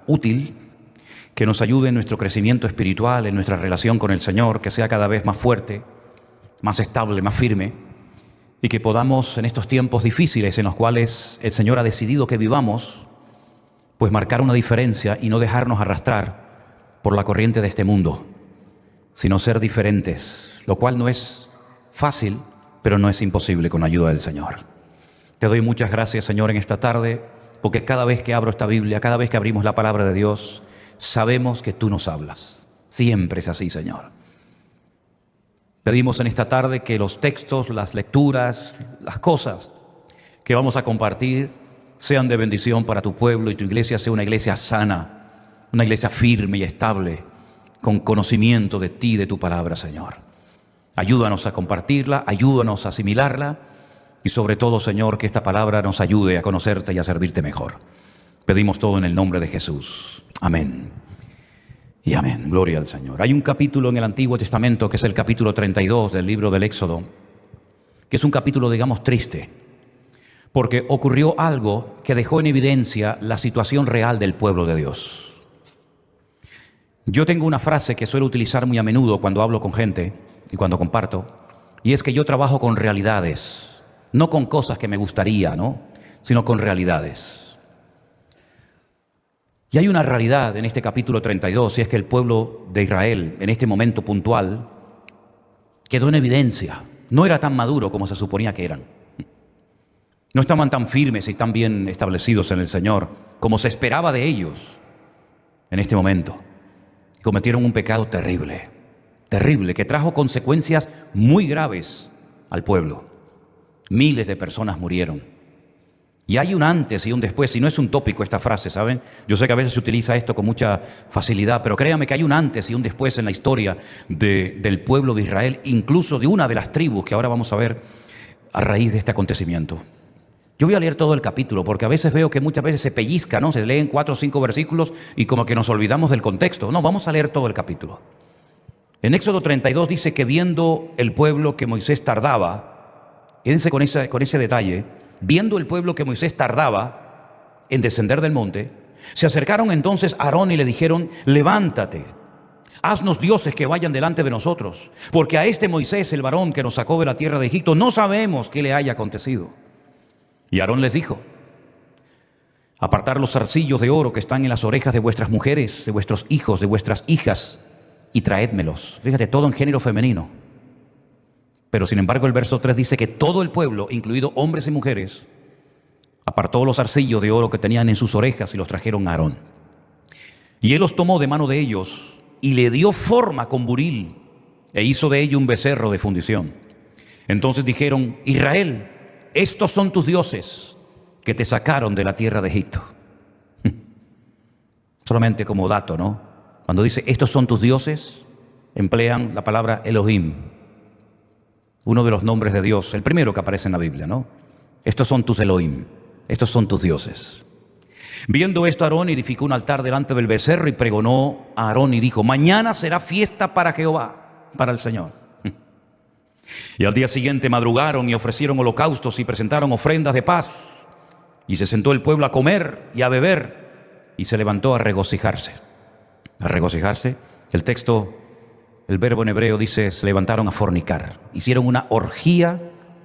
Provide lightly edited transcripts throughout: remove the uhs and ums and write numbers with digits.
Útil, que nos ayude en nuestro crecimiento espiritual, en nuestra relación con el Señor, que sea cada vez más fuerte, más estable, más firme, y que podamos en estos tiempos difíciles en los cuales el Señor ha decidido que vivamos, pues marcar una diferencia y no dejarnos arrastrar por la corriente de este mundo, sino ser diferentes, lo cual no es fácil, pero no es imposible con la ayuda del Señor. Te doy muchas gracias, Señor, en esta tarde, porque cada vez que abro esta Biblia, cada vez que abrimos la palabra de Dios, sabemos que tú nos hablas. Siempre es así, Señor. Pedimos en esta tarde que los textos, las lecturas, las cosas que vamos a compartir sean de bendición para tu pueblo y tu iglesia sea una iglesia sana, una iglesia firme y estable, con conocimiento de ti y de tu palabra, Señor. Ayúdanos a compartirla, ayúdanos a asimilarla y sobre todo, Señor, que esta palabra nos ayude a conocerte y a servirte mejor. Pedimos todo en el nombre de Jesús. Amén. Y amén. Gloria al Señor. Hay un capítulo en el Antiguo Testamento que es el capítulo 32 del libro del Éxodo, que es un capítulo, digamos, triste, porque ocurrió algo que dejó en evidencia la situación real del pueblo de Dios. Yo tengo una frase que suelo utilizar muy a menudo cuando hablo con gente y cuando comparto, y es que yo trabajo con realidades, no con cosas que me gustaría, ¿no?, sino con realidades. Y hay una realidad en este capítulo 32, y es que el pueblo de Israel, en este momento puntual, quedó en evidencia. No era tan maduro como se suponía que eran. No estaban tan firmes y tan bien establecidos en el Señor como se esperaba de ellos en este momento. Cometieron un pecado terrible, terrible, que trajo consecuencias muy graves al pueblo. Miles de personas murieron. Y hay un antes y un después, y no es un tópico esta frase, ¿saben? Yo sé que a veces se utiliza esto con mucha facilidad, pero créanme que hay un antes y un después en la historia del pueblo de Israel, incluso de una de las tribus que ahora vamos a ver a raíz de este acontecimiento. Yo voy a leer todo el capítulo, porque a veces veo que muchas veces se pellizca, ¿no? Se leen 4 o 5 versículos y como que nos olvidamos del contexto. No, vamos a leer todo el capítulo. En Éxodo 32 dice que viendo el pueblo que Moisés tardaba, quédense con ese detalle, viendo el pueblo que Moisés tardaba en descender del monte, se acercaron entonces a Aarón y le dijeron: levántate, haznos dioses que vayan delante de nosotros, porque a este Moisés, el varón que nos sacó de la tierra de Egipto, no sabemos qué le haya acontecido. Y Aarón les dijo: apartar los zarcillos de oro que están en las orejas de vuestras mujeres, de vuestros hijos, de vuestras hijas, y traédmelos. Fíjate, todo en género femenino. Pero sin embargo el verso 3 dice que todo el pueblo, incluido hombres y mujeres, apartó los zarcillos de oro que tenían en sus orejas y los trajeron a Aarón. Y él los tomó de mano de ellos y le dio forma con buril e hizo de ello un becerro de fundición. Entonces dijeron: Israel, estos son tus dioses que te sacaron de la tierra de Egipto. Solamente como dato, ¿no? Cuando dice estos son tus dioses, emplean la palabra Elohim, uno de los nombres de Dios, el primero que aparece en la Biblia, ¿no? Estos son tus Elohim, estos son tus dioses. Viendo esto, Aarón edificó un altar delante del becerro y pregonó a Aarón y dijo: mañana será fiesta para Jehová, para el Señor. Y al día siguiente madrugaron y ofrecieron holocaustos y presentaron ofrendas de paz. Y se sentó el pueblo a comer y a beber y se levantó a regocijarse. A regocijarse, el texto, el verbo en hebreo dice: se levantaron a fornicar. Hicieron una orgía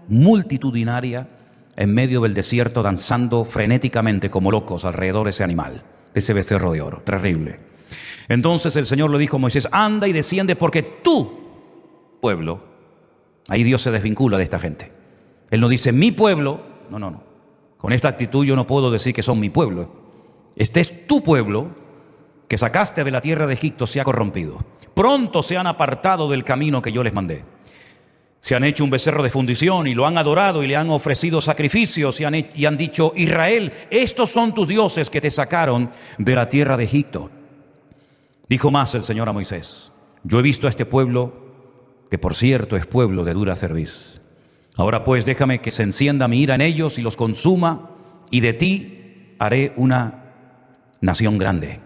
multitudinaria en medio del desierto, danzando frenéticamente como locos alrededor de ese animal, de ese becerro de oro. Terrible. Entonces el Señor le dijo a Moisés: anda y desciende, porque tu pueblo... Ahí Dios se desvincula de esta gente. Él no dice mi pueblo. No. Con esta actitud yo no puedo decir que son mi pueblo. Este es tu pueblo que sacaste de la tierra de Egipto, se ha corrompido. Pronto se han apartado del camino que yo les mandé. Se han hecho un becerro de fundición y lo han adorado y le han ofrecido sacrificios y han dicho: Israel, estos son tus dioses que te sacaron de la tierra de Egipto. Dijo más el Señor a Moisés: yo he visto a este pueblo, que por cierto es pueblo de dura cerviz. Ahora pues déjame que se encienda mi ira en ellos y los consuma, y de ti haré una nación grande.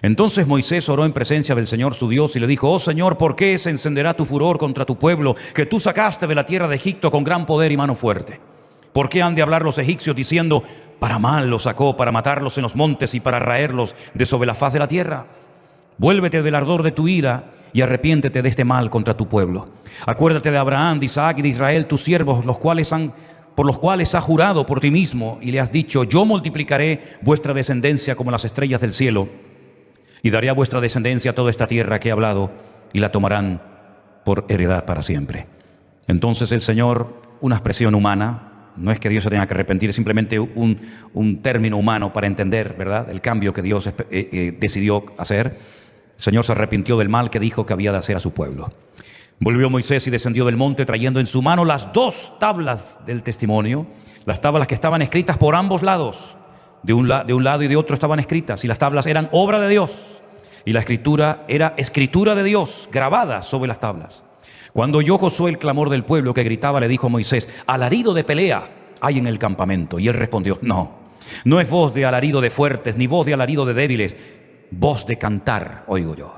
Entonces Moisés oró en presencia del Señor su Dios y le dijo: oh Señor, ¿por qué se encenderá tu furor contra tu pueblo, que tú sacaste de la tierra de Egipto con gran poder y mano fuerte? ¿Por qué han de hablar los egipcios diciendo, para mal los sacó, para matarlos en los montes y para raerlos de sobre la faz de la tierra? Vuélvete del ardor de tu ira y arrepiéntete de este mal contra tu pueblo. Acuérdate de Abraham, de Isaac y de Israel, tus siervos, por los cuales has jurado por ti mismo y le has dicho, yo multiplicaré vuestra descendencia como las estrellas del cielo y daré a vuestra descendencia toda esta tierra que he hablado y la tomarán por heredad para siempre. Entonces el Señor, una expresión humana, no es que Dios se tenga que arrepentir, es simplemente un término humano para entender, ¿verdad?, el cambio que Dios decidió hacer. El Señor se arrepintió del mal que dijo que había de hacer a su pueblo. Volvió Moisés y descendió del monte trayendo en su mano las 2 tablas del testimonio, las tablas que estaban escritas por ambos lados, de un lado y de otro estaban escritas, y las tablas eran obra de Dios, y la escritura era escritura de Dios, grabada sobre las tablas. Cuando oyó Josué el clamor del pueblo que gritaba, le dijo a Moisés, alarido de pelea hay en el campamento. Y él respondió, no es voz de alarido de fuertes, ni voz de alarido de débiles, voz de cantar oigo yo.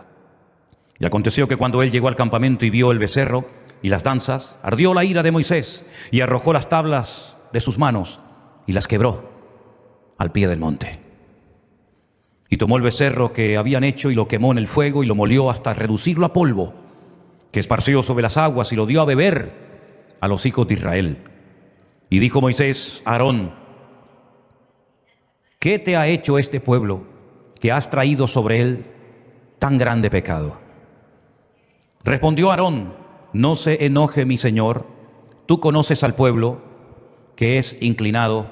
Y aconteció que cuando él llegó al campamento y vio el becerro y las danzas, ardió la ira de Moisés y arrojó las tablas de sus manos y las quebró al pie del monte. Y tomó el becerro que habían hecho y lo quemó en el fuego y lo molió hasta reducirlo a polvo, que esparció sobre las aguas y lo dio a beber a los hijos de Israel. Y dijo Moisés a Aarón, ¿qué te ha hecho este pueblo que has traído sobre él tan grande pecado? Respondió Aarón, no se enoje mi señor, tú conoces al pueblo que es inclinado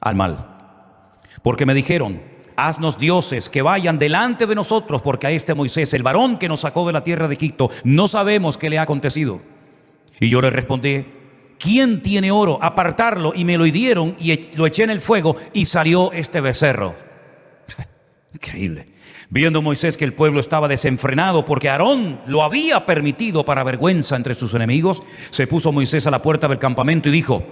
al mal. Porque me dijeron, haznos dioses que vayan delante de nosotros, porque a este Moisés, el varón que nos sacó de la tierra de Egipto, no sabemos qué le ha acontecido. Y yo le respondí, ¿quién tiene oro? Apartarlo. Y me lo dieron y lo eché en el fuego y salió este becerro. Increíble. Viendo Moisés que el pueblo estaba desenfrenado porque Aarón lo había permitido para vergüenza entre sus enemigos, se puso Moisés a la puerta del campamento y dijo,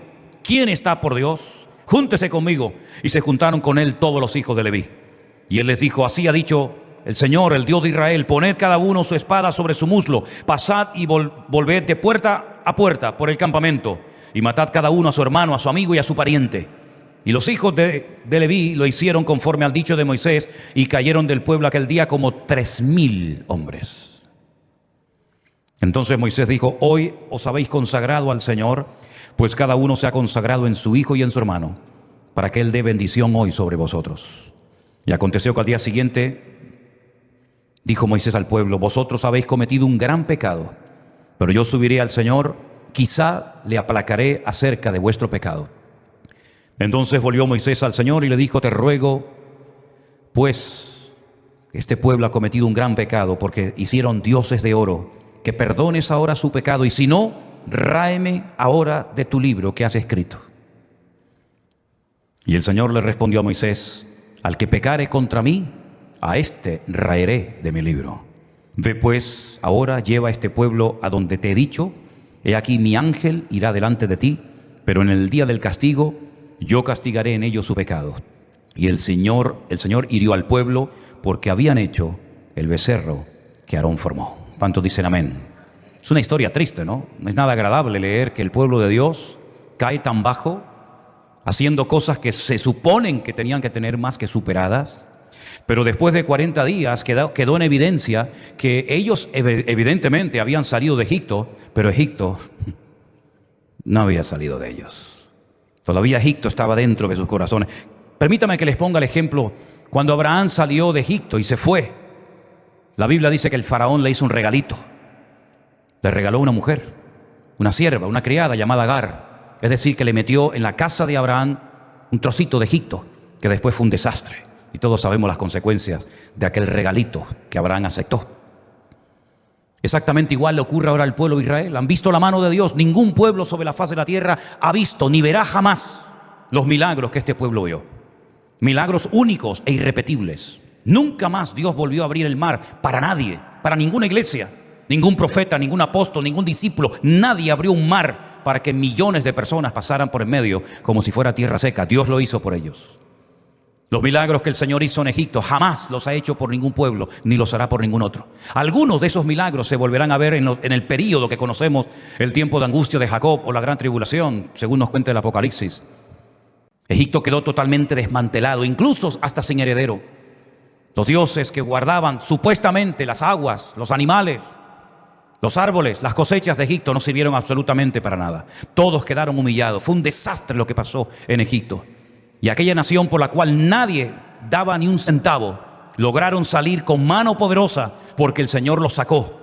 ¿quién está por Dios? Júntese conmigo. Y se juntaron con él todos los hijos de Leví. Y él les dijo, así ha dicho el Señor, el Dios de Israel, poned cada uno su espada sobre su muslo, pasad y volved de puerta a puerta por el campamento, y matad cada uno a su hermano, a su amigo y a su pariente. Y los hijos de Leví lo hicieron conforme al dicho de Moisés, y cayeron del pueblo aquel día como 3,000 hombres. Entonces Moisés dijo, hoy os habéis consagrado al Señor, pues cada uno se ha consagrado en su hijo y en su hermano, para que él dé bendición hoy sobre vosotros. Y aconteció que al día siguiente dijo Moisés al pueblo, vosotros habéis cometido un gran pecado, pero yo subiré al Señor, quizá le aplacaré acerca de vuestro pecado. Entonces volvió Moisés al Señor y le dijo, te ruego, pues, este pueblo ha cometido un gran pecado, porque hicieron dioses de oro, que perdones ahora su pecado, y si no, ráeme ahora de tu libro que has escrito. Y el Señor le respondió a Moisés, al que pecare contra mí, a éste raeré de mi libro. Ve pues, ahora lleva a este pueblo a donde te he dicho, he aquí mi ángel irá delante de ti, pero en el día del castigo yo castigaré en ellos su pecado. Y el Señor hirió al pueblo porque habían hecho el becerro que Aarón formó. ¿Cuántos dicen amén? Es una historia triste, ¿no? No es nada agradable leer que el pueblo de Dios cae tan bajo, haciendo cosas que se suponen que tenían que tener más que superadas. Pero después de 40 días quedó en evidencia que ellos evidentemente habían salido de Egipto, pero Egipto no había salido de ellos. Todavía Egipto estaba dentro de sus corazones. Permítame que les ponga el ejemplo. Cuando Abraham salió de Egipto y se fue, la Biblia dice que el faraón le hizo un regalito. Le regaló una mujer, una sierva, una criada llamada Agar. Es decir, que le metió en la casa de Abraham un trocito de Egipto, que después fue un desastre. Y todos sabemos las consecuencias de aquel regalito que Abraham aceptó. Exactamente igual le ocurre ahora al pueblo de Israel. Han visto la mano de Dios. Ningún pueblo sobre la faz de la tierra ha visto ni verá jamás los milagros que este pueblo vio. Milagros únicos e irrepetibles. Nunca más Dios volvió a abrir el mar para nadie, para ninguna iglesia, ningún profeta, ningún apóstol, ningún discípulo. Nadie abrió un mar para que millones de personas pasaran por en medio como si fuera tierra seca. Dios lo hizo por ellos. Los milagros que el Señor hizo en Egipto jamás los ha hecho por ningún pueblo, ni los hará por ningún otro. Algunos de esos milagros se volverán a ver en el período que conocemos, el tiempo de angustia de Jacob o la gran tribulación, según nos cuenta el Apocalipsis. Egipto quedó totalmente desmantelado, incluso hasta sin heredero. Los dioses que guardaban supuestamente las aguas, los animales, los árboles, las cosechas de Egipto no sirvieron absolutamente para nada. Todos quedaron humillados. Fue un desastre lo que pasó en Egipto. Y aquella nación por la cual nadie daba ni un centavo, lograron salir con mano poderosa porque el Señor los sacó.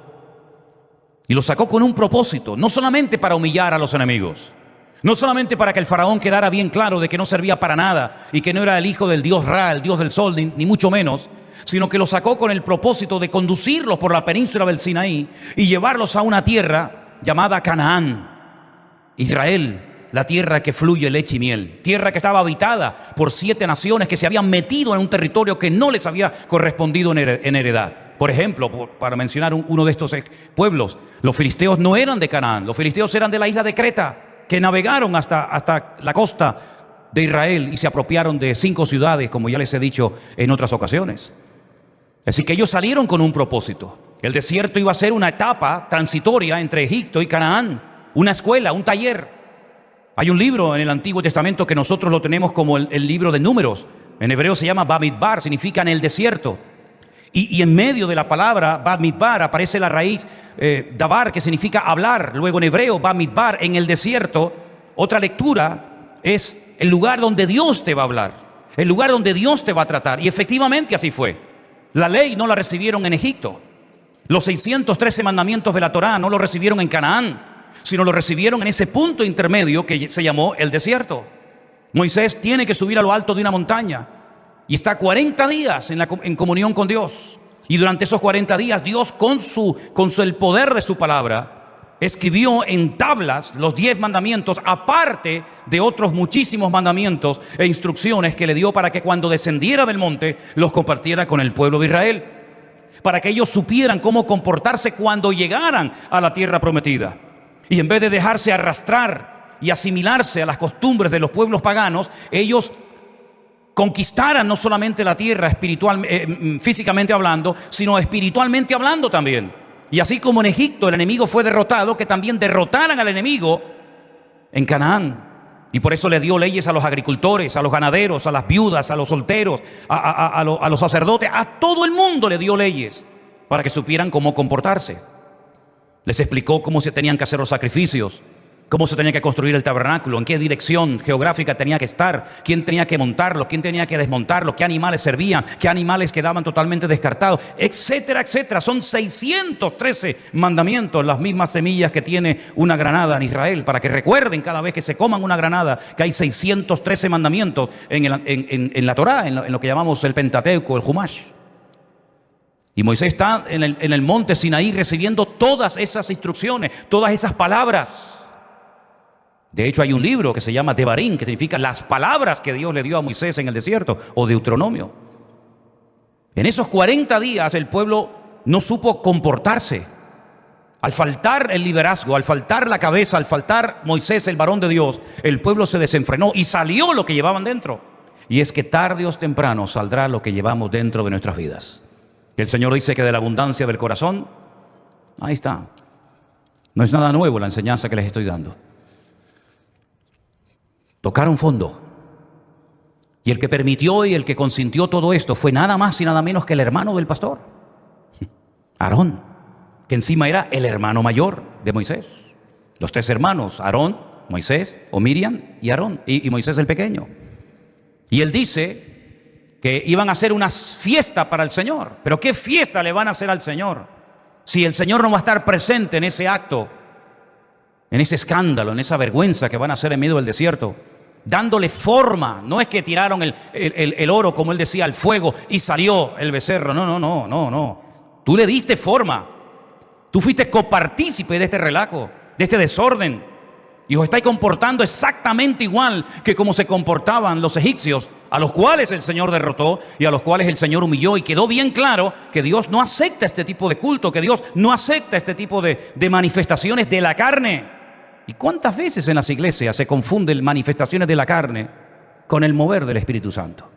Y los sacó con un propósito, no solamente para humillar a los enemigos, no solamente para que el faraón quedara bien claro de que no servía para nada y que no era el hijo del dios Ra, el dios del sol, ni mucho menos, sino que los sacó con el propósito de conducirlos por la península del Sinaí y llevarlos a una tierra llamada Canaán, Israel. La tierra que fluye leche y miel, tierra que estaba habitada por 7 naciones que se habían metido en un territorio que no les había correspondido en heredad. Por ejemplo, para mencionar uno de estos pueblos, los filisteos no eran de Canaán, los filisteos eran de la isla de Creta, que navegaron hasta la costa de Israel y se apropiaron de 5 ciudades, como ya les he dicho en otras ocasiones. Así que ellos salieron con un propósito. El desierto iba a ser una etapa transitoria entre Egipto y Canaán, una escuela, un taller. Hay un libro en el Antiguo Testamento que nosotros lo tenemos como el libro de Números. En hebreo se llama Bamidbar, significa en el desierto. Y en medio de la palabra Bamidbar aparece la raíz Dabar, que significa hablar. Luego en hebreo Bamidbar, en el desierto. Otra lectura es el lugar donde Dios te va a hablar, el lugar donde Dios te va a tratar. Y efectivamente así fue. La ley no la recibieron en Egipto. Los 613 mandamientos de la Torá no los recibieron en Canaán, sino lo recibieron en ese punto intermedio que se llamó el desierto. Moisés tiene que subir a lo alto de una montaña y está 40 días en comunión con Dios. Y durante esos 40 días Dios con el poder de su palabra escribió en tablas los 10 mandamientos, aparte de otros muchísimos mandamientos e instrucciones que le dio para que cuando descendiera del monte los compartiera con el pueblo de Israel, para que ellos supieran cómo comportarse cuando llegaran a la tierra prometida. Y en vez de dejarse arrastrar y asimilarse a las costumbres de los pueblos paganos, ellos conquistaran no solamente la tierra físicamente hablando, sino espiritualmente hablando también. Y así como en Egipto el enemigo fue derrotado, que también derrotaran al enemigo en Canaán. Y por eso le dio leyes a los agricultores, a los ganaderos, a las viudas, a los solteros, a los sacerdotes, a todo el mundo le dio leyes para que supieran cómo comportarse. Les explicó cómo se tenían que hacer los sacrificios, cómo se tenía que construir el tabernáculo, en qué dirección geográfica tenía que estar, quién tenía que montarlo, quién tenía que desmontarlo, qué animales servían, qué animales quedaban totalmente descartados, etcétera, etcétera. Son 613 mandamientos, las mismas semillas que tiene una granada en Israel, para que recuerden cada vez que se coman una granada que hay 613 mandamientos en la Torá, en lo que llamamos el Pentateuco, el Humash. Y Moisés está en el monte Sinaí recibiendo todas esas instrucciones, todas esas palabras. De hecho hay un libro que se llama Devarim, que significa las palabras que Dios le dio a Moisés en el desierto, o Deuteronomio. En esos 40 días el pueblo no supo comportarse. Al faltar el liderazgo, al faltar la cabeza, al faltar Moisés, el varón de Dios, el pueblo se desenfrenó y salió lo que llevaban dentro. Y es que tarde o temprano saldrá lo que llevamos dentro de nuestras vidas. El Señor dice que de la abundancia del corazón, ahí está. No es nada nuevo la enseñanza que les estoy dando. Tocaron fondo. Y el que permitió y el que consintió todo esto fue nada más y nada menos que el hermano del pastor, Aarón, que encima era el hermano mayor de Moisés. Los 3 hermanos, Aarón, Moisés o Miriam y Aarón, y Moisés el pequeño. Y él dice que iban a hacer una fiesta para el Señor. Pero ¿qué fiesta le van a hacer al Señor si el Señor no va a estar presente en ese acto, en ese escándalo, en esa vergüenza que van a hacer en medio del desierto? Dándole forma. No es que tiraron el oro, como él decía, al fuego y salió el becerro. No. Tú le diste forma. Tú fuiste copartícipe de este relajo, de este desorden. Y os estáis comportando exactamente igual que como se comportaban los egipcios, a los cuales el Señor derrotó y a los cuales el Señor humilló. Y quedó bien claro que Dios no acepta este tipo de culto, que Dios no acepta este tipo de manifestaciones de la carne. ¿Y cuántas veces en las iglesias se confunden manifestaciones de la carne con el mover del Espíritu Santo?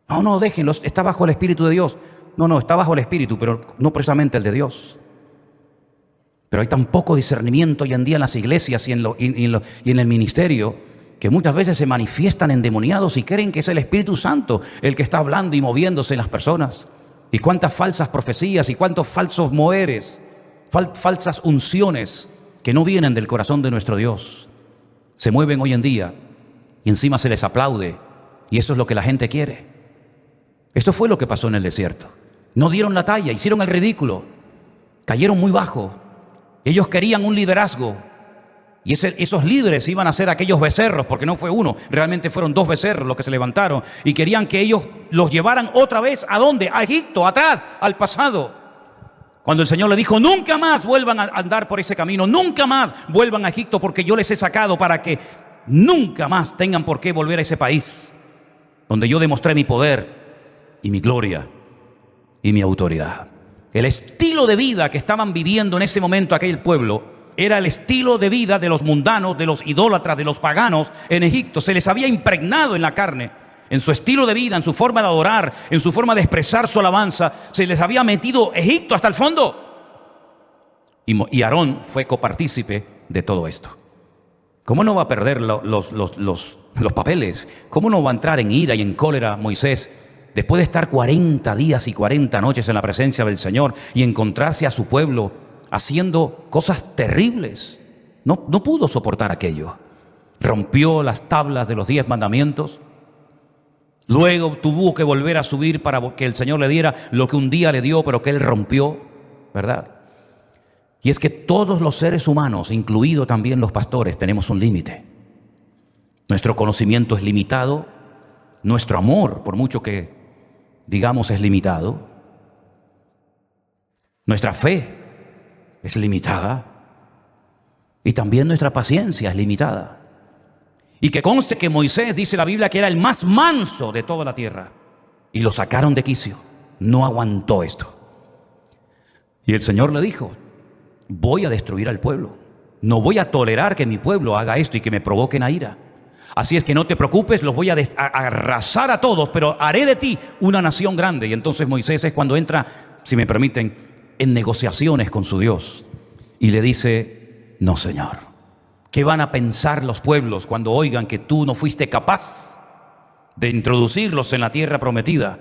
No, no, déjenlos, está bajo el Espíritu de Dios. No, está bajo el Espíritu, pero no precisamente el de Dios. Pero hay tan poco discernimiento hoy en día en las iglesias y en el ministerio, que muchas veces se manifiestan endemoniados y creen que es el Espíritu Santo el que está hablando y moviéndose en las personas. Y cuántas falsas profecías y cuántos falsos moveres, falsas unciones que no vienen del corazón de nuestro Dios, se mueven hoy en día y encima se les aplaude, y eso es lo que la gente quiere. Esto fue lo que pasó en el desierto. No dieron la talla, hicieron el ridículo, cayeron muy bajo. Ellos querían un liderazgo, y esos líderes iban a ser aquellos becerros, porque no fue uno, realmente fueron 2 becerros los que se levantaron, y querían que ellos los llevaran otra vez, ¿a dónde? A Egipto, atrás, al pasado. Cuando el Señor le dijo: nunca más vuelvan a andar por ese camino, nunca más vuelvan a Egipto, porque yo les he sacado para que nunca más tengan por qué volver a ese país donde yo demostré mi poder y mi gloria y mi autoridad. El estilo de vida que estaban viviendo en ese momento aquel pueblo era el estilo de vida de los mundanos, de los idólatras, de los paganos en Egipto. Se les había impregnado en la carne, en su estilo de vida, en su forma de adorar, en su forma de expresar su alabanza. Se les había metido Egipto hasta el fondo. Y Aarón fue copartícipe de todo esto. ¿Cómo no va a perder los papeles? ¿Cómo no va a entrar en ira y en cólera Moisés después de estar 40 días y 40 noches en la presencia del Señor y encontrarse a su pueblo haciendo cosas terribles? No pudo soportar aquello. Rompió las tablas de los 10 mandamientos. Luego tuvo que volver a subir para que el Señor le diera lo que un día le dio, pero que él rompió, ¿verdad? Y es que todos los seres humanos, incluidos también los pastores, tenemos un límite. Nuestro conocimiento es limitado. Nuestro amor, por mucho que digamos, es limitado. Nuestra fe es limitada. Y también nuestra paciencia es limitada. Y que conste que Moisés, dice la Biblia, que era el más manso de toda la tierra. Y lo sacaron de quicio. No aguantó esto. Y el Señor le dijo: voy a destruir al pueblo. No voy a tolerar que mi pueblo haga esto y que me provoquen a ira. Así es que no te preocupes, los voy a arrasar a todos, pero haré de ti una nación grande. Y entonces Moisés es cuando entra, si me permiten, en negociaciones con su Dios. Y le dice: no, Señor, ¿qué van a pensar los pueblos cuando oigan que tú no fuiste capaz de introducirlos en la tierra prometida?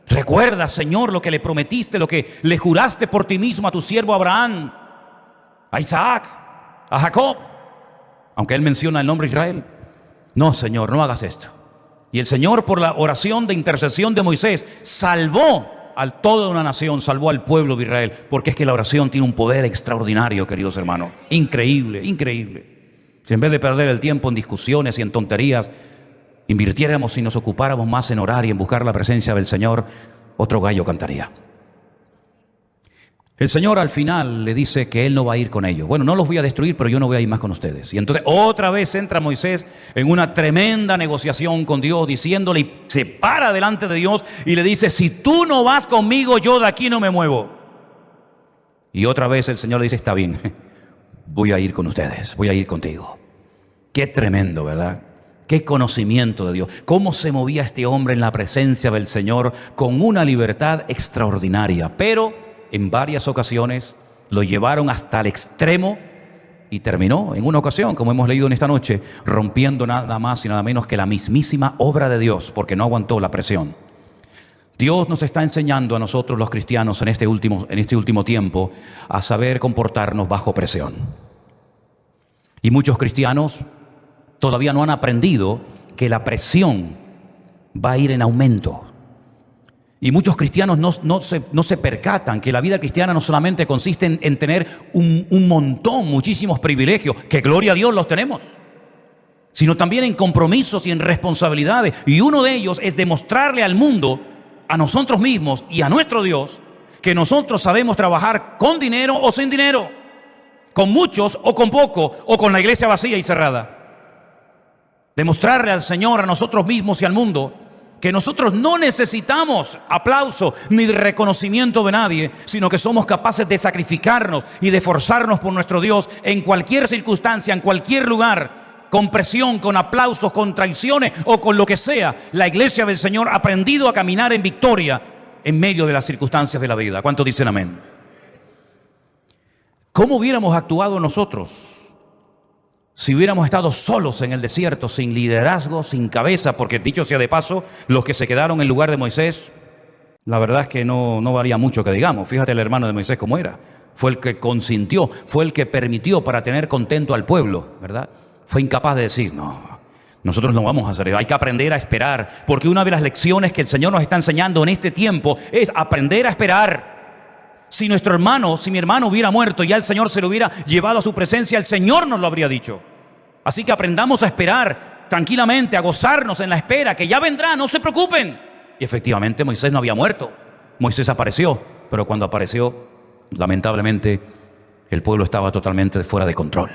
Recuerda, Señor, lo que le prometiste, lo que le juraste por ti mismo a tu siervo Abraham, a Isaac, a Jacob, aunque él menciona el nombre Israel. No, Señor, no hagas esto. Y el Señor, por la oración de intercesión de Moisés, salvó a toda una nación, salvó al pueblo de Israel, porque es que la oración tiene un poder extraordinario, queridos hermanos. Increíble, increíble. Si en vez de perder el tiempo en discusiones y en tonterías, invirtiéramos y nos ocupáramos más en orar y en buscar la presencia del Señor, otro gallo cantaría. El Señor al final le dice que Él no va a ir con ellos. Bueno, no los voy a destruir, pero yo no voy a ir más con ustedes. Y entonces otra vez entra Moisés en una tremenda negociación con Dios, diciéndole, y se para delante de Dios y le dice: si tú no vas conmigo, yo de aquí no me muevo. Y otra vez el Señor le dice: está bien, voy a ir con ustedes, voy a ir contigo. Qué tremendo, ¿verdad? Qué conocimiento de Dios. Cómo se movía este hombre en la presencia del Señor con una libertad extraordinaria. Pero en varias ocasiones lo llevaron hasta el extremo y terminó en una ocasión, como hemos leído en esta noche, rompiendo nada más y nada menos que la mismísima obra de Dios, porque no aguantó la presión. Dios nos está enseñando a nosotros los cristianos en este último tiempo a saber comportarnos bajo presión. Y muchos cristianos todavía no han aprendido que la presión va a ir en aumento. Y muchos cristianos no se percatan que la vida cristiana no solamente consiste en tener un montón, muchísimos privilegios, que gloria a Dios los tenemos, sino también en compromisos y en responsabilidades. Y uno de ellos es demostrarle al mundo, a nosotros mismos y a nuestro Dios, que nosotros sabemos trabajar con dinero o sin dinero, con muchos o con poco, o con la iglesia vacía y cerrada. Demostrarle al Señor, a nosotros mismos y al mundo, que nosotros no necesitamos aplauso ni de reconocimiento de nadie, sino que somos capaces de sacrificarnos y de esforzarnos por nuestro Dios en cualquier circunstancia, en cualquier lugar, con presión, con aplausos, con traiciones o con lo que sea, la iglesia del Señor ha aprendido a caminar en victoria en medio de las circunstancias de la vida. ¿Cuántos dicen amén? ¿Cómo hubiéramos actuado nosotros si hubiéramos estado solos en el desierto, sin liderazgo, sin cabeza? Porque dicho sea de paso, los que se quedaron en lugar de Moisés, la verdad es que no valía mucho que digamos. Fíjate el hermano de Moisés cómo era. Fue el que consintió, fue el que permitió para tener contento al pueblo, ¿verdad? Fue incapaz de decir, no, nosotros no vamos a hacer eso. Hay que aprender a esperar, porque una de las lecciones que el Señor nos está enseñando en este tiempo es aprender a esperar. Si mi hermano hubiera muerto y ya el Señor se lo hubiera llevado a su presencia, el Señor nos lo habría dicho. Así que aprendamos a esperar tranquilamente, a gozarnos en la espera, que ya vendrá, no se preocupen. Y efectivamente Moisés no había muerto. Moisés apareció, pero cuando apareció, lamentablemente, el pueblo estaba totalmente fuera de control.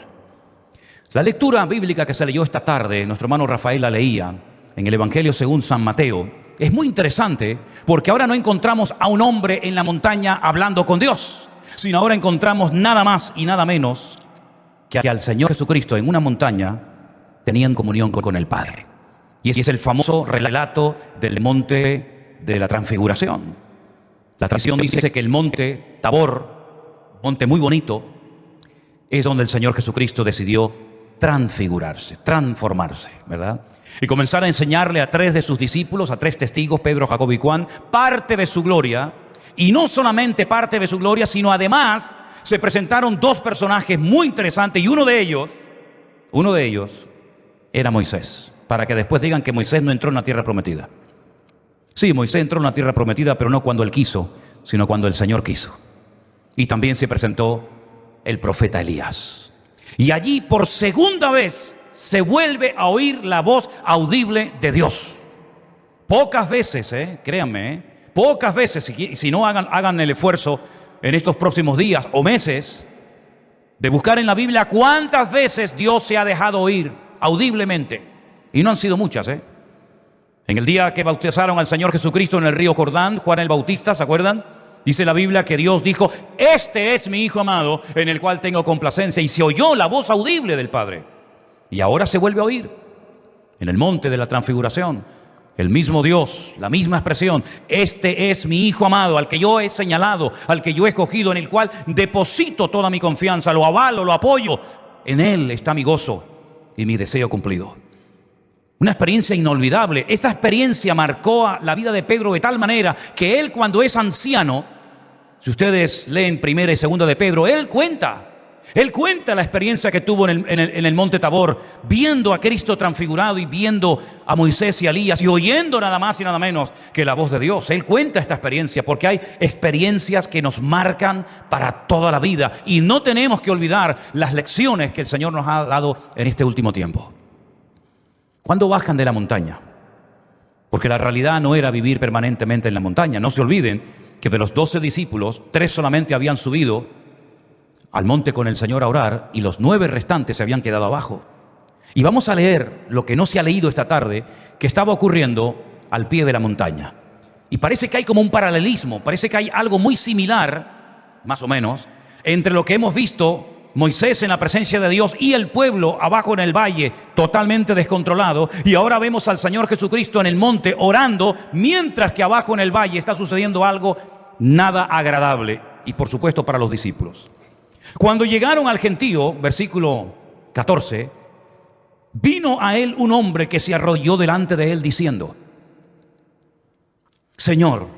La lectura bíblica que se leyó esta tarde, nuestro hermano Rafael la leía en el Evangelio según San Mateo, es muy interesante porque ahora no encontramos a un hombre en la montaña hablando con Dios, sino ahora encontramos nada más y nada menos que al Señor Jesucristo en una montaña tenían comunión con el Padre. Y es el famoso relato del monte de la transfiguración. La tradición dice que el monte Tabor, monte muy bonito, es donde el Señor Jesucristo decidió transfigurarse, transformarse, ¿verdad? Y comenzar a enseñarle a 3 de sus discípulos, a 3 testigos, Pedro, Jacobo y Juan, parte de su gloria. Y no solamente parte de su gloria, sino además se presentaron 2 personajes muy interesantes. Y uno de ellos era Moisés, para que después digan que Moisés no entró en la tierra prometida. Sí, Moisés entró en la tierra prometida, pero no cuando él quiso, sino cuando el Señor quiso. Y también se presentó el profeta Elías. Y allí por segunda vez se vuelve a oír la voz audible de Dios. Pocas veces, créanme, pocas veces, si no hagan el esfuerzo en estos próximos días o meses de buscar en la Biblia cuántas veces Dios se ha dejado oír audiblemente. Y no han sido muchas, En el día que bautizaron al Señor Jesucristo en el río Jordán, Juan el Bautista, ¿se acuerdan? Dice la Biblia que Dios dijo, este es mi Hijo amado, en el cual tengo complacencia. Y se oyó la voz audible del Padre. Y ahora se vuelve a oír en el monte de la transfiguración. El mismo Dios, la misma expresión, este es mi Hijo amado, al que yo he señalado, al que yo he escogido, en el cual deposito toda mi confianza, lo avalo, lo apoyo. En Él está mi gozo y mi deseo cumplido. Una experiencia inolvidable. Esta experiencia marcó a la vida de Pedro de tal manera que él, cuando es anciano, si ustedes leen 1 y 2 de Pedro, él cuenta la experiencia que tuvo en el monte Tabor, viendo a Cristo transfigurado y viendo a Moisés y a Elías y oyendo nada más y nada menos que la voz de Dios. Él cuenta esta experiencia porque hay experiencias que nos marcan para toda la vida y no tenemos que olvidar las lecciones que el Señor nos ha dado en este último tiempo. ¿Cuándo bajan de la montaña? Porque la realidad no era vivir permanentemente en la montaña. No se olviden que de los 12 discípulos, 3 solamente habían subido al monte con el Señor a orar y los 9 restantes se habían quedado abajo. Y vamos a leer lo que no se ha leído esta tarde, que estaba ocurriendo al pie de la montaña. Y parece que hay como un paralelismo, parece que hay algo muy similar, más o menos, entre lo que hemos visto Moisés en la presencia de Dios y el pueblo abajo en el valle totalmente descontrolado, y ahora vemos al Señor Jesucristo en el monte orando, mientras que abajo en el valle está sucediendo algo nada agradable, y por supuesto para los discípulos. Cuando llegaron al gentío, versículo 14, vino a él un hombre que se arrodilló delante de él diciendo, Señor,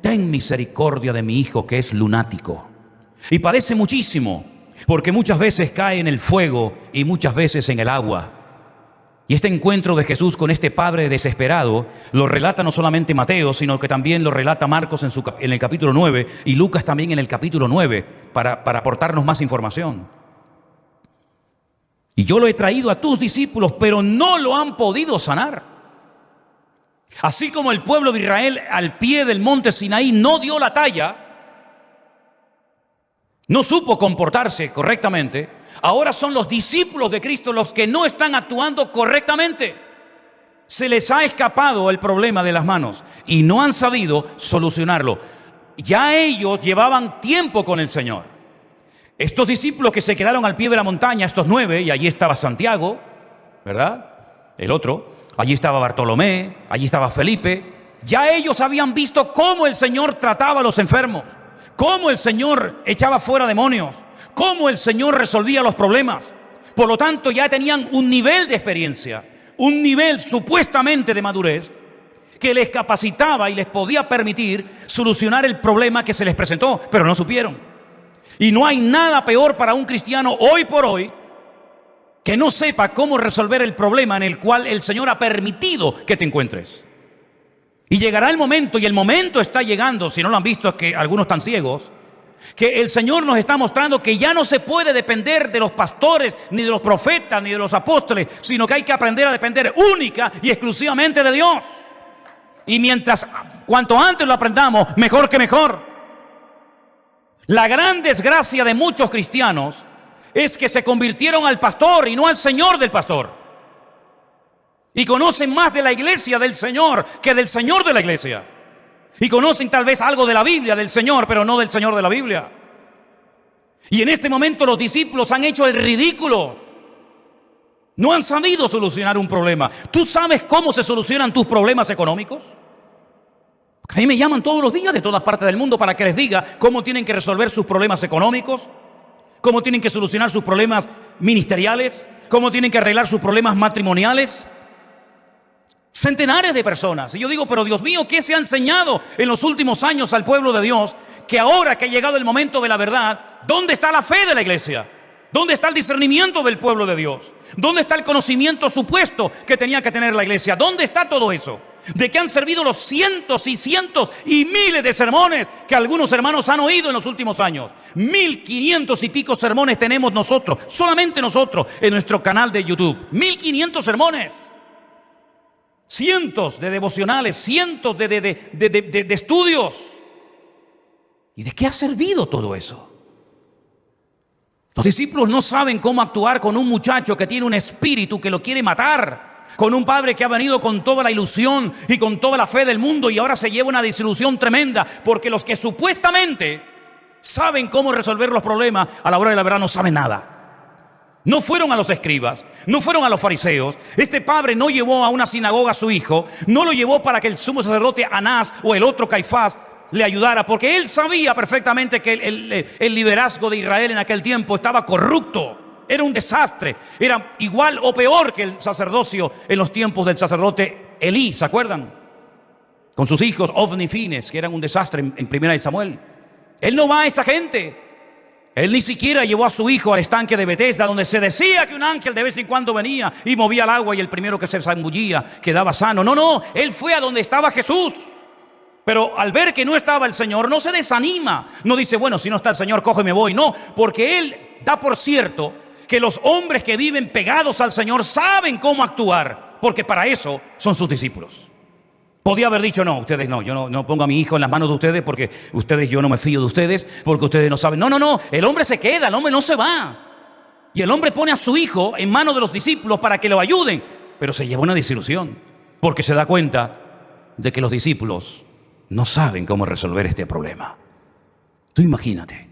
ten misericordia de mi hijo que es lunático y padece muchísimo, porque muchas veces cae en el fuego y muchas veces en el agua. Y este encuentro de Jesús con este padre desesperado lo relata no solamente Mateo, sino que también lo relata Marcos en el capítulo 9 y Lucas también en el capítulo 9 para aportarnos más información. Y yo lo he traído a tus discípulos, pero no lo han podido sanar. Así como el pueblo de Israel al pie del monte Sinaí no dio la talla, no supo comportarse correctamente, ahora son los discípulos de Cristo los que no están actuando correctamente. Se les ha escapado el problema de las manos y no han sabido solucionarlo. Ya ellos llevaban tiempo con el Señor. Estos discípulos que se quedaron al pie de la montaña, estos 9, y allí estaba Santiago, ¿verdad? El otro. Allí estaba Bartolomé, allí estaba Felipe. Ya ellos habían visto cómo el Señor trataba a los enfermos, cómo el Señor echaba fuera demonios, cómo el Señor resolvía los problemas. Por lo tanto, ya tenían un nivel de experiencia, un nivel supuestamente de madurez que les capacitaba y les podía permitir solucionar el problema que se les presentó, pero no supieron. Y no hay nada peor para un cristiano hoy por hoy que no sepa cómo resolver el problema en el cual el Señor ha permitido que te encuentres. Y llegará el momento, y el momento está llegando, si no lo han visto es que algunos están ciegos, que el Señor nos está mostrando que ya no se puede depender de los pastores, ni de los profetas, ni de los apóstoles, sino que hay que aprender a depender única y exclusivamente de Dios. Y cuanto antes lo aprendamos, mejor que mejor. La gran desgracia de muchos cristianos es que se convirtieron al pastor y no al Señor del pastor. Y conocen más de la iglesia del Señor que del Señor de la iglesia. Y conocen tal vez algo de la Biblia del Señor, pero no del Señor de la Biblia. Y en este momento los discípulos han hecho el ridículo. No han sabido solucionar un problema. ¿Tú sabes cómo se solucionan tus problemas económicos? A mí me llaman todos los días de todas partes del mundo para que les diga cómo tienen que resolver sus problemas económicos, cómo tienen que solucionar sus problemas ministeriales, cómo tienen que arreglar sus problemas matrimoniales. Centenares de personas. Y yo digo, pero Dios mío, ¿qué se ha enseñado en los últimos años al pueblo de Dios? Que ahora que ha llegado el momento de la verdad, ¿dónde está la fe de la iglesia? ¿Dónde está el discernimiento del pueblo de Dios? ¿Dónde está el conocimiento supuesto que tenía que tener la iglesia? ¿Dónde está todo eso? ¿De qué han servido los cientos y cientos y miles de sermones que algunos hermanos han oído en los últimos años? 1500 y pico sermones tenemos nosotros, solamente nosotros, en nuestro canal de YouTube. 1500 sermones. Cientos de devocionales, cientos de estudios. ¿Y de qué ha servido todo eso? Los discípulos no saben cómo actuar con un muchacho que tiene un espíritu que lo quiere matar, con un padre que ha venido con toda la ilusión y con toda la fe del mundo y ahora se lleva una desilusión tremenda, porque los que supuestamente saben cómo resolver los problemas a la hora de la verdad no saben nada. No fueron a los escribas, no fueron a los fariseos. Este padre no llevó a una sinagoga a su hijo, no lo llevó para que el sumo sacerdote Anás o el otro Caifás le ayudara, porque él sabía perfectamente que el liderazgo de Israel en aquel tiempo estaba corrupto. Era un desastre, era igual o peor que el sacerdocio en los tiempos del sacerdote Elí, ¿se acuerdan? Con sus hijos Ofni y Fines, que eran un desastre en Primera de Samuel. Él no va a esa gente. Él ni siquiera llevó a su hijo al estanque de Betesda, donde se decía que un ángel de vez en cuando venía y movía el agua y el primero que se zambullía quedaba sano. No, él fue a donde estaba Jesús. Pero al ver que no estaba el Señor, no se desanima. No dice, bueno, si no está el Señor, cojo y me voy. No, porque él da por cierto que los hombres que viven pegados al Señor saben cómo actuar, porque para eso son sus discípulos. Podía haber dicho, no, ustedes no, yo no pongo a mi hijo en las manos de ustedes porque ustedes, yo no me fío de ustedes, porque ustedes no saben. No, el hombre se queda, el hombre no se va. Y el hombre pone a su hijo en manos de los discípulos para que lo ayuden, pero se lleva una desilusión, porque se da cuenta de que los discípulos no saben cómo resolver este problema. Tú imagínate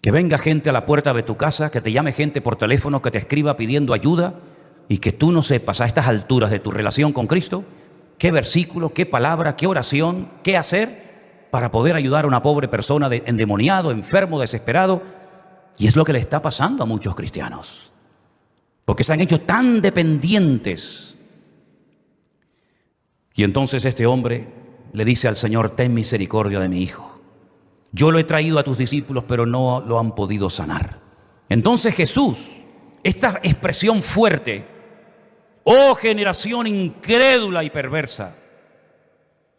que venga gente a la puerta de tu casa, que te llame gente por teléfono, que te escriba pidiendo ayuda y que tú no sepas a estas alturas de tu relación con Cristo qué versículo, qué palabra, qué oración, qué hacer para poder ayudar a una pobre persona endemoniado, enfermo, desesperado. Y es lo que le está pasando a muchos cristianos, porque se han hecho tan dependientes. Y entonces este hombre le dice al Señor, ten misericordia de mi hijo. Yo lo he traído a tus discípulos, pero no lo han podido sanar. Entonces Jesús, esta expresión fuerte, oh generación incrédula y perversa,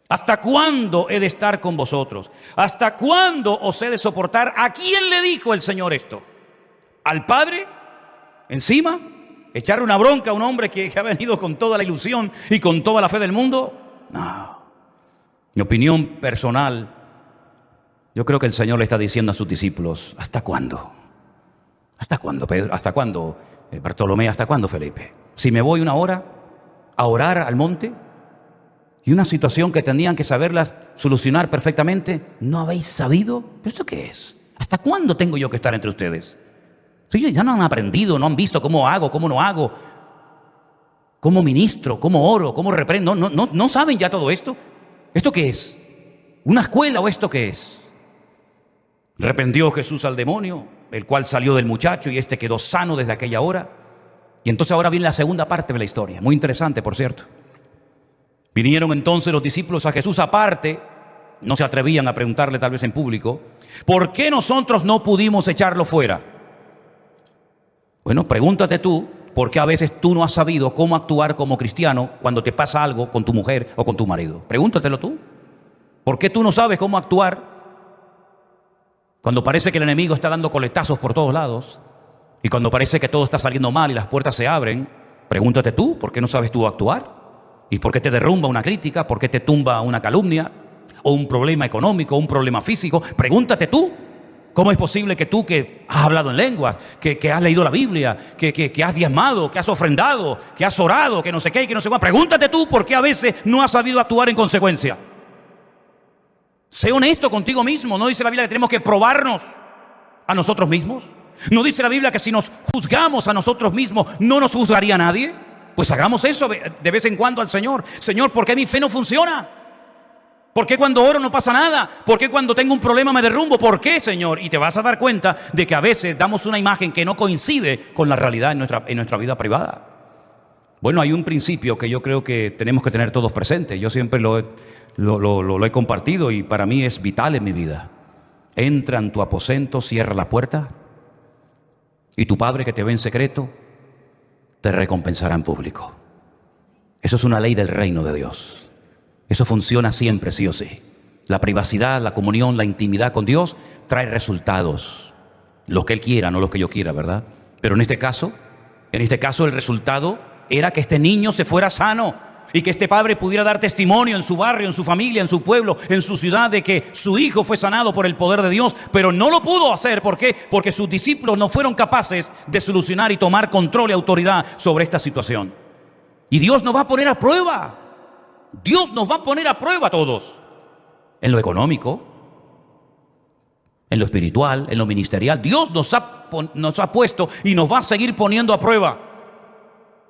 ¿hasta cuándo he de estar con vosotros? ¿Hasta cuándo os he de soportar? ¿A quién le dijo el Señor esto? ¿Al Padre? ¿Encima? ¿Echarle una bronca a un hombre que ha venido con toda la ilusión y con toda la fe del mundo? No. Mi opinión personal, yo creo que el Señor le está diciendo a sus discípulos, ¿hasta cuándo? ¿Hasta cuándo, Pedro? ¿Hasta cuándo, Bartolomé? ¿Hasta cuándo, Felipe? Si me voy una hora a orar al monte y una situación que tendrían que saberla solucionar perfectamente, ¿no habéis sabido? ¿Pero esto qué es? ¿Hasta cuándo tengo yo que estar entre ustedes? Ya no han aprendido, no han visto cómo hago, cómo no hago. ¿Cómo ministro? ¿Cómo oro? ¿Cómo reprendo? ¿No saben ya todo esto? ¿Esto qué es? ¿Una escuela o esto qué es? Reprendió Jesús al demonio, el cual salió del muchacho y este quedó sano desde aquella hora. Y entonces ahora viene la segunda parte de la historia, muy interesante, por cierto. Vinieron entonces los discípulos a Jesús aparte, no se atrevían a preguntarle tal vez en público, ¿por qué nosotros no pudimos echarlo fuera? Bueno, pregúntate tú, ¿por qué a veces tú no has sabido cómo actuar como cristiano cuando te pasa algo con tu mujer o con tu marido? Pregúntatelo tú. ¿Por qué tú no sabes cómo actuar cuando parece que el enemigo está dando coletazos por todos lados y cuando parece que todo está saliendo mal y las puertas se abren? Pregúntate tú, ¿por qué no sabes tú actuar? ¿Y por qué te derrumba una crítica? ¿Por qué te tumba una calumnia? ¿O un problema económico? ¿O un problema físico? Pregúntate tú. ¿Cómo es posible que tú, que has hablado en lenguas, que has leído la Biblia, que has diezmado, que has ofrendado, que has orado, que no sé qué y que no sé cuál? Pregúntate tú por qué a veces no has sabido actuar en consecuencia. Sé honesto contigo mismo. ¿No dice la Biblia que tenemos que probarnos a nosotros mismos? ¿No dice la Biblia que si nos juzgamos a nosotros mismos no nos juzgaría nadie? Pues hagamos eso de vez en cuando al Señor. Señor, ¿por qué mi fe no funciona? ¿Por qué cuando oro no pasa nada? ¿Por qué cuando tengo un problema me derrumbo? ¿Por qué, Señor? Y te vas a dar cuenta de que a veces damos una imagen que no coincide con la realidad en nuestra vida privada. Bueno, hay un principio que yo creo que tenemos que tener todos presentes. Yo siempre lo he compartido y para mí es vital en mi vida. Entra en tu aposento, cierra la puerta y tu Padre que te ve en secreto te recompensará en público. Eso es una ley del reino de Dios. Eso funciona siempre, sí o sí. La privacidad, la comunión, la intimidad con Dios trae resultados. Los que Él quiera, no los que yo quiera, ¿verdad? Pero en este caso el resultado era que este niño se fuera sano y que este padre pudiera dar testimonio en su barrio, en su familia, en su pueblo, en su ciudad, de que su hijo fue sanado por el poder de Dios. Pero no lo pudo hacer. ¿Por qué? Porque sus discípulos no fueron capaces de solucionar y tomar control y autoridad sobre esta situación. Y Dios nos va a poner a prueba. Dios nos va a poner a prueba a todos. En lo económico, en lo espiritual, en lo ministerial. Dios nos ha puesto y nos va a seguir poniendo a prueba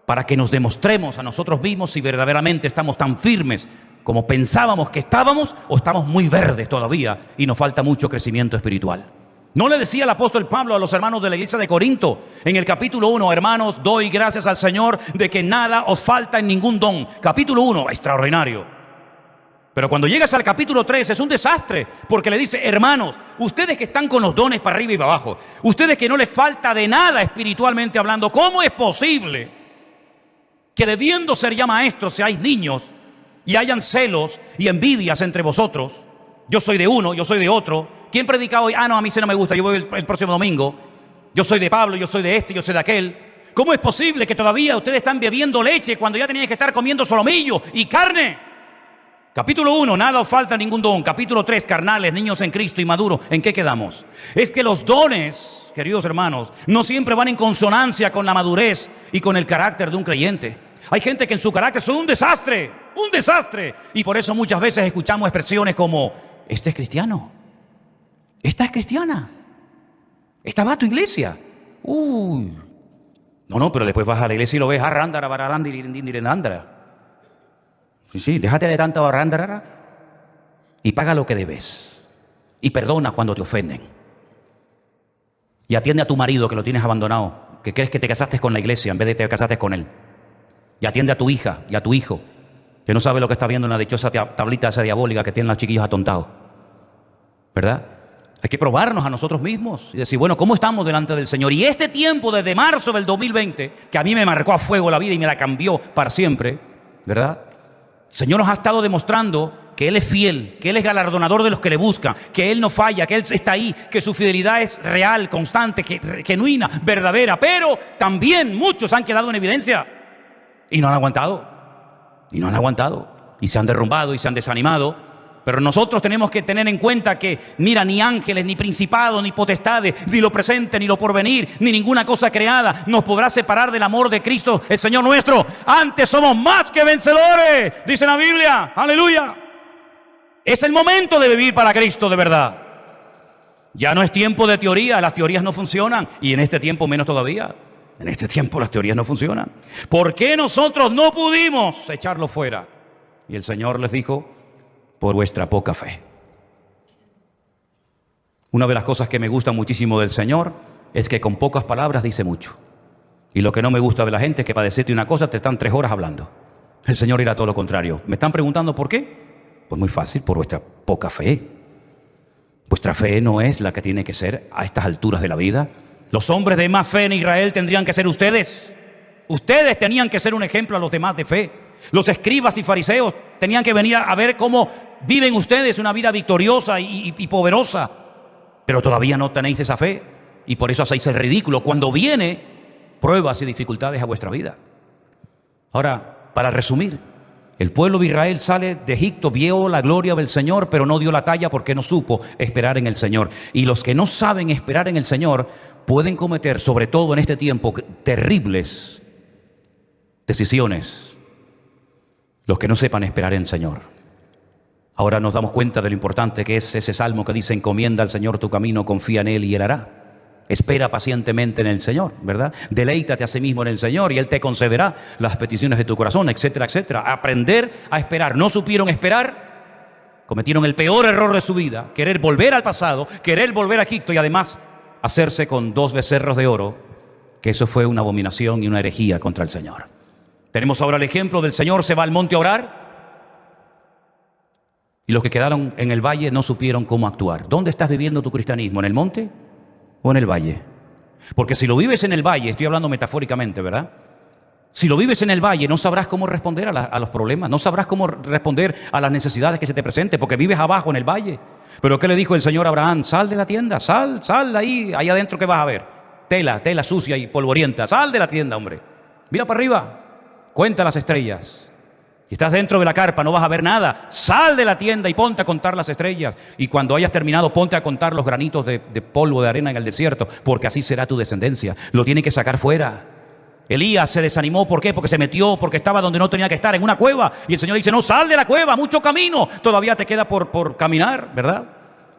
para que nos demostremos a nosotros mismos si verdaderamente estamos tan firmes como pensábamos que estábamos, o estamos muy verdes todavía y nos falta mucho crecimiento espiritual. ¿No le decía el apóstol Pablo a los hermanos de la iglesia de Corinto en el capítulo 1, hermanos, doy gracias al Señor de que nada os falta en ningún don? Capítulo 1, extraordinario. Pero cuando llegas al capítulo 3 es un desastre, porque le dice, hermanos, ustedes que están con los dones para arriba y para abajo, ustedes que no les falta de nada espiritualmente hablando, ¿cómo es posible que debiendo ser ya maestros seáis niños y hayan celos y envidias entre vosotros? Yo soy de uno, yo soy de otro. ¿Quién predica hoy? No, a mí sí no me gusta, yo voy el próximo domingo. Yo soy de Pablo, yo soy de este, yo soy de aquel. ¿Cómo es posible que todavía ustedes están bebiendo leche cuando ya tenían que estar comiendo solomillo y carne? Capítulo 1, nada os falta ningún don. Capítulo 3, carnales, niños en Cristo y maduros. ¿En qué quedamos? Es que los dones, queridos hermanos, no siempre van en consonancia con la madurez y con el carácter de un creyente. Hay gente que en su carácter son un desastre. Y por eso muchas veces escuchamos expresiones como, este es cristiano, esta es cristiana, esta va a tu iglesia. No, pero después vas a la iglesia y lo ves, Sí, déjate de tanta barrandara y paga lo que debes. Y perdona cuando te ofenden. Y atiende a tu marido que lo tienes abandonado, que crees que te casaste con la iglesia en vez de te casaste con él. Y atiende a tu hija y a tu hijo, que no sabe lo que está viendo en la dichosa tablita esa diabólica que tienen los chiquillos atontados. ¿Verdad? Hay que probarnos a nosotros mismos y decir, bueno, ¿cómo estamos delante del Señor? Y este tiempo desde marzo del 2020, que a mí me marcó a fuego la vida y me la cambió para siempre, ¿verdad? El Señor nos ha estado demostrando que Él es fiel, que Él es galardonador de los que le buscan, que Él no falla, que Él está ahí, que su fidelidad es real, constante, genuina, verdadera. Pero también muchos han quedado en evidencia y no han aguantado, y se han derrumbado y se han desanimado. Pero nosotros tenemos que tener en cuenta que, mira, ni ángeles, ni principados, ni potestades, ni lo presente, ni lo porvenir, ni ninguna cosa creada nos podrá separar del amor de Cristo, el Señor nuestro. Antes somos más que vencedores, dice la Biblia. Aleluya. Es el momento de vivir para Cristo de verdad. Ya no es tiempo de teoría, las teorías no funcionan, y en este tiempo menos todavía. En este tiempo las teorías no funcionan. ¿Por qué nosotros no pudimos echarlo fuera? Y el Señor les dijo: por vuestra poca fe. Una de las cosas que me gusta muchísimo del Señor es que con pocas palabras dice mucho. Y lo que no me gusta de la gente es que para decirte una cosa te están 3 horas hablando. El Señor era todo lo contrario. ¿Me están preguntando por qué? Pues muy fácil, por vuestra poca fe. Vuestra fe no es la que tiene que ser a estas alturas de la vida. Los hombres de más fe en Israel tendrían que ser ustedes. Ustedes tenían que ser un ejemplo a los demás de fe. Los escribas y fariseos tenían que venir a ver cómo viven ustedes una vida victoriosa y poderosa. Pero todavía no tenéis esa fe y por eso hacéis el ridículo cuando viene pruebas y dificultades a vuestra vida. Ahora, para resumir, el pueblo de Israel sale de Egipto, vio la gloria del Señor, pero no dio la talla porque no supo esperar en el Señor. Y los que no saben esperar en el Señor pueden cometer, sobre todo en este tiempo, terribles decisiones. Los que no sepan esperar en el Señor. Ahora nos damos cuenta de lo importante que es ese salmo que dice: encomienda al Señor tu camino, confía en Él y Él hará. Espera pacientemente en el Señor, ¿verdad? Deleítate a sí mismo en el Señor y Él te concederá las peticiones de tu corazón, etcétera, etcétera. Aprender a esperar. No supieron esperar, cometieron el peor error de su vida: querer volver al pasado, querer volver a Egipto y además hacerse con 2 becerros de oro, que eso fue una abominación y una herejía contra el Señor. Tenemos ahora el ejemplo del Señor, se va al monte a orar. Y los que quedaron en el valle no supieron cómo actuar. ¿Dónde estás viviendo tu cristianismo? ¿En el monte o en el valle? Porque si lo vives en el valle, estoy hablando metafóricamente, ¿verdad? Si lo vives en el valle, no sabrás cómo responder a los problemas, no sabrás cómo responder a las necesidades que se te presenten, porque vives abajo en el valle. Pero ¿qué le dijo el Señor a Abraham? Sal de la tienda, sal de ahí, allá adentro, ¿qué vas a ver? Tela sucia y polvorienta. Sal de la tienda, hombre. Mira para arriba, cuenta las estrellas. Si estás dentro de la carpa no vas a ver nada. Sal de la tienda y ponte a contar las estrellas. Y cuando hayas terminado, ponte a contar los granitos de polvo, de arena en el desierto, porque así será tu descendencia. Lo tiene que sacar fuera. Elías se desanimó, ¿por qué? Porque se metió, porque estaba donde no tenía que estar, en una cueva. Y el Señor dice: no, sal de la cueva, mucho camino todavía te queda por caminar, ¿verdad?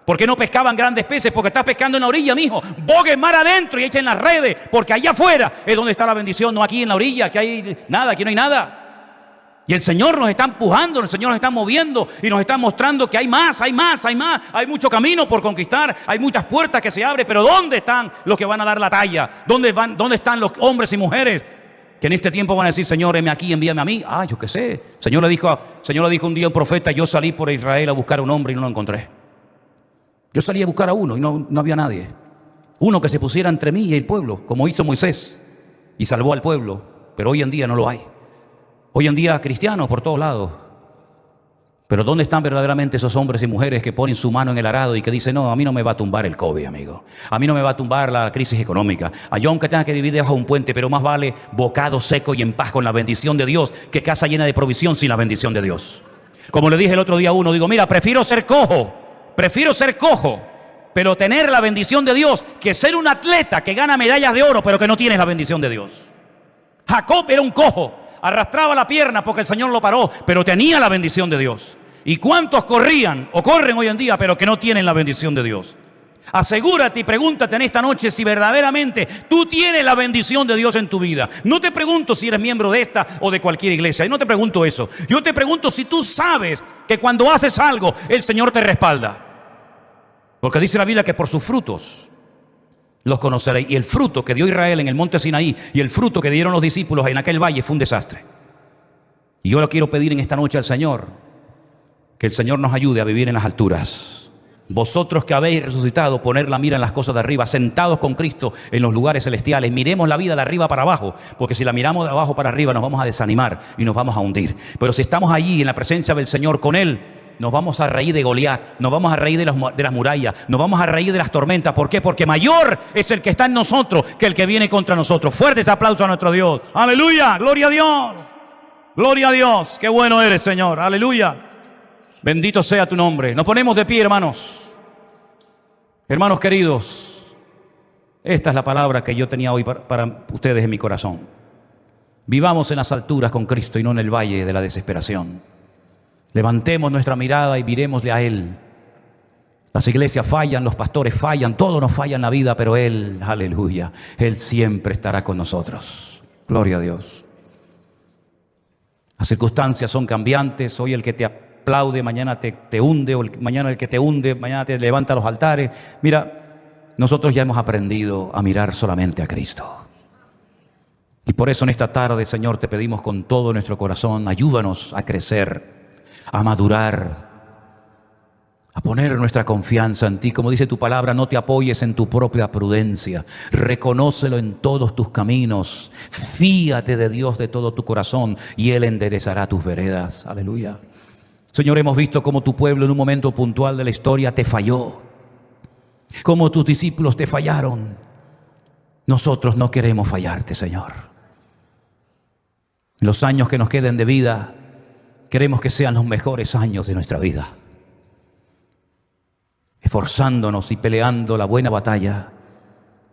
¿Por qué no pescaban grandes peces? Porque estás pescando en la orilla, mijo. Boguen mar adentro y echen las redes, porque allá afuera es donde está la bendición, no aquí en la orilla, que hay nada, aquí no hay nada. Y el Señor nos está empujando, el Señor nos está moviendo y nos está mostrando que hay más. Hay mucho camino por conquistar, hay muchas puertas que se abren, pero ¿dónde están los que van a dar la talla? ¿Dónde están los hombres y mujeres que en este tiempo van a decir: Señor, heme aquí, envíame a mí? Yo qué sé. El Señor le dijo un día a un profeta: yo salí por Israel a buscar a un hombre y no lo encontré. Yo salí a buscar a uno y no había nadie. Uno que se pusiera entre mí y el pueblo, como hizo Moisés y salvó al pueblo, pero hoy en día no lo hay. Hoy en día cristianos por todos lados. Pero ¿dónde están verdaderamente esos hombres y mujeres que ponen su mano en el arado y que dicen: no, a mí no me va a tumbar el COVID, amigo? A mí no me va a tumbar la crisis económica. Yo aunque tenga que vivir debajo de un puente, pero más vale bocado seco y en paz con la bendición de Dios que casa llena de provisión sin la bendición de Dios. Como le dije el otro día a uno, digo: mira, prefiero ser cojo, pero tener la bendición de Dios, que ser un atleta que gana medallas de oro, pero que no tiene la bendición de Dios. Jacob era un cojo. Arrastraba la pierna porque el Señor lo paró, pero tenía la bendición de Dios. ¿Y cuántos corrían o corren hoy en día, pero que no tienen la bendición de Dios? Asegúrate y pregúntate en esta noche si verdaderamente tú tienes la bendición de Dios en tu vida. No te pregunto si eres miembro de esta o de cualquier iglesia. No te pregunto eso. Yo te pregunto si tú sabes que cuando haces algo, el Señor te respalda. Porque dice la Biblia que por sus frutos los conoceréis. Y el fruto que dio Israel en el monte Sinaí y el fruto que dieron los discípulos en aquel valle fue un desastre. Y yo lo quiero pedir en esta noche al Señor, que el Señor nos ayude a vivir en las alturas. Vosotros que habéis resucitado, poner la mira en las cosas de arriba, sentados con Cristo en los lugares celestiales. Miremos la vida de arriba para abajo, porque si la miramos de abajo para arriba nos vamos a desanimar y nos vamos a hundir. Pero si estamos allí en la presencia del Señor con Él, nos vamos a reír de Goliat, nos vamos a reír de las murallas, nos vamos a reír de las tormentas. ¿Por qué? Porque mayor es el que está en nosotros que el que viene contra nosotros. Fuertes aplausos a nuestro Dios. ¡Aleluya! ¡Gloria a Dios! ¡Gloria a Dios! ¡Qué bueno eres, Señor! ¡Aleluya! Bendito sea tu nombre. Nos ponemos de pie, hermanos. Hermanos queridos, esta es la palabra que yo tenía hoy para ustedes en mi corazón. Vivamos en las alturas con Cristo y no en el valle de la desesperación. Levantemos nuestra mirada y miremosle a Él. Las iglesias fallan, los pastores fallan, todo nos falla en la vida, pero Él, aleluya, Él siempre estará con nosotros. Gloria a Dios. Las circunstancias son cambiantes. Hoy el que te aplaude, mañana te hunde, o mañana el que te hunde, mañana te levanta los altares. Mira, nosotros ya hemos aprendido a mirar solamente a Cristo. Y por eso en esta tarde, Señor, te pedimos con todo nuestro corazón, ayúdanos a crecer, a madurar, a poner nuestra confianza en ti. Como dice tu palabra, no te apoyes en tu propia prudencia. Reconócelo en todos tus caminos. Fíate de Dios de todo tu corazón y Él enderezará tus veredas. Aleluya. Señor, hemos visto cómo tu pueblo en un momento puntual de la historia te falló. Cómo tus discípulos te fallaron. Nosotros no queremos fallarte, Señor. Los años que nos queden de vida, queremos que sean los mejores años de nuestra vida. Esforzándonos y peleando la buena batalla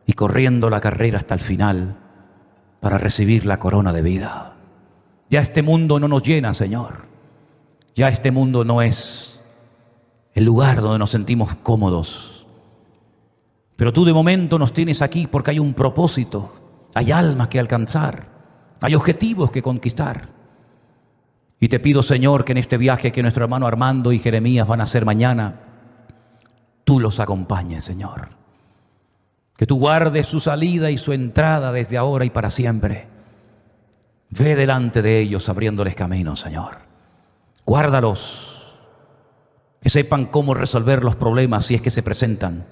y corriendo la carrera hasta el final para recibir la corona de vida. Ya este mundo no nos llena, Señor. Ya este mundo no es el lugar donde nos sentimos cómodos. Pero tú de momento nos tienes aquí porque hay un propósito, hay almas que alcanzar, hay objetivos que conquistar. Y te pido, Señor, que en este viaje que nuestro hermano Armando y Jeremías van a hacer mañana, tú los acompañes, Señor. Que tú guardes su salida y su entrada desde ahora y para siempre. Ve delante de ellos abriéndoles camino, Señor. Guárdalos. Que sepan cómo resolver los problemas si es que se presentan.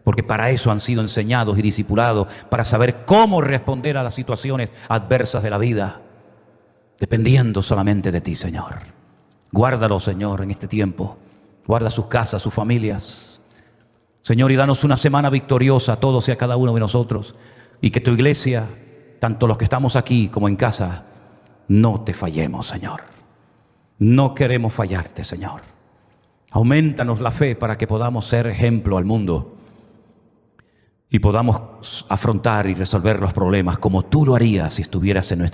Porque para eso han sido enseñados y discipulados, para saber cómo responder a las situaciones adversas de la vida, dependiendo solamente de ti, Señor. Guárdalos, Señor, en este tiempo. Guarda sus casas, sus familias. Señor, y danos una semana victoriosa a todos y a cada uno de nosotros. Y que tu iglesia, tanto los que estamos aquí como en casa, no te fallemos, Señor. No queremos fallarte, Señor. Aumentanos la fe para que podamos ser ejemplo al mundo y podamos afrontar y resolver los problemas como tú lo harías si estuvieras en nuestra